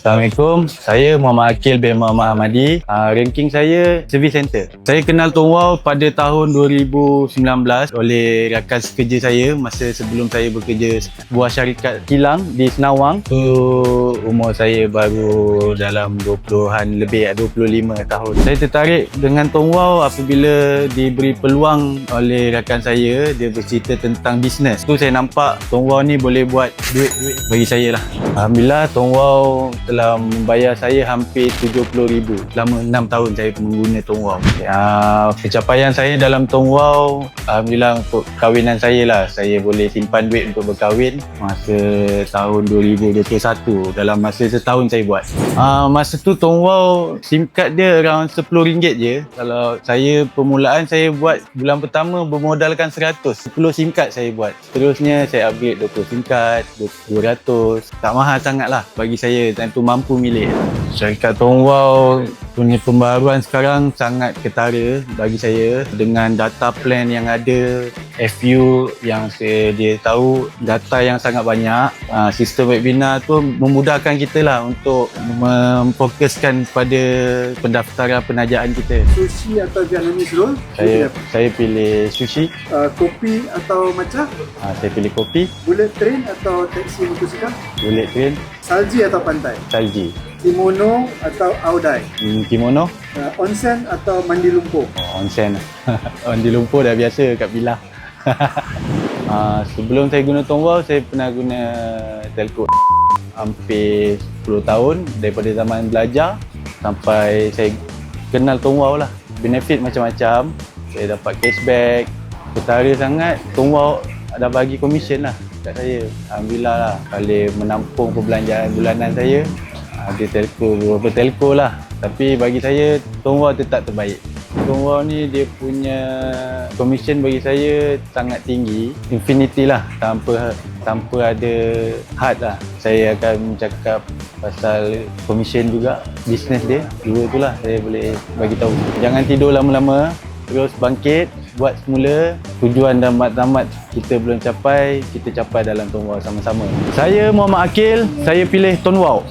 Assalamualaikum, saya Muhammad Akil bin Muhammad Ahmadi. Ranking saya Service Center. Saya kenal Tuan Wow pada tahun 2019 oleh rakan sekerja saya masa sebelum saya bekerja sebuah syarikat kilang di Senawang. Umur saya baru dalam 20-an lebih, 25 tahun. Saya tertarik dengan Tuan Wow apabila diberi peluang oleh rakan saya. Dia bercerita tentang bisnes. Tu saya nampak Tuan Wow ni boleh buat duit bagi saya lah. Alhamdulillah, Tuan Wow telah membayar saya hampir RM70,000 selama 6 tahun saya mengguna Tuan Wow. Pencapaian saya dalam Tuan Wow, alhamdulillah untuk kahwinan saya lah. Saya boleh simpan duit untuk berkahwin masa tahun 2021. Dalam masa setahun saya buat. Masa tu Tuan Wow SIM card dia around RM10 je. Kalau saya permulaan saya buat bulan pertama bermodalkan 100. 10 SIM card saya buat. Seterusnya saya upgrade 20 SIM card, 200. Tak mahal sangat lah bagi saya. Time tu mampu milik. Syarikat Tuan Wow punya pembaharuan sekarang sangat ketara bagi saya dengan data plan yang ada, FU yang dia tahu, data yang sangat banyak. Sistem webinar tu memudahkan kita lah untuk memfokuskan pada pendaftaran penajaan kita. Sushi atau Vietnamese roll? Saya pilih sushi. Kopi atau matcha? Saya pilih kopi. Bullet train atau taksi motosikal? Bullet train. Salji atau pantai? Salji. Kimono atau audai? Kimono. Onsen atau mandi lumpur? Onsen. Mandi lumpur dah biasa kat Pilah. Sebelum saya guna Tuan Wow, saya pernah guna telco hampir 10 tahun. Daripada zaman belajar sampai saya kenal Tuan Wow lah. Benefit macam-macam. Saya dapat cashback. Ketara sangat, Tuan Wow ada bagi komisen lah kat saya. Alhamdulillah lah. Kalau menampung perbelanjaan bulanan saya, ada telco, beberapa telco lah. Tapi bagi saya, Tuan Wow tetap terbaik. Tuan Wow ni dia punya komisen bagi saya sangat tinggi. Infinity lah, tanpa ada had lah. Saya akan cakap pasal komisen juga, bisnes dia. Dua tu lah saya boleh bagi tahu. Jangan tidur lama-lama, terus bangkit, buat semula. Tujuan dan matlamat kita belum capai, kita capai dalam Tuan Wow sama-sama. Saya Muhammad Akil, saya pilih Tuan Wow.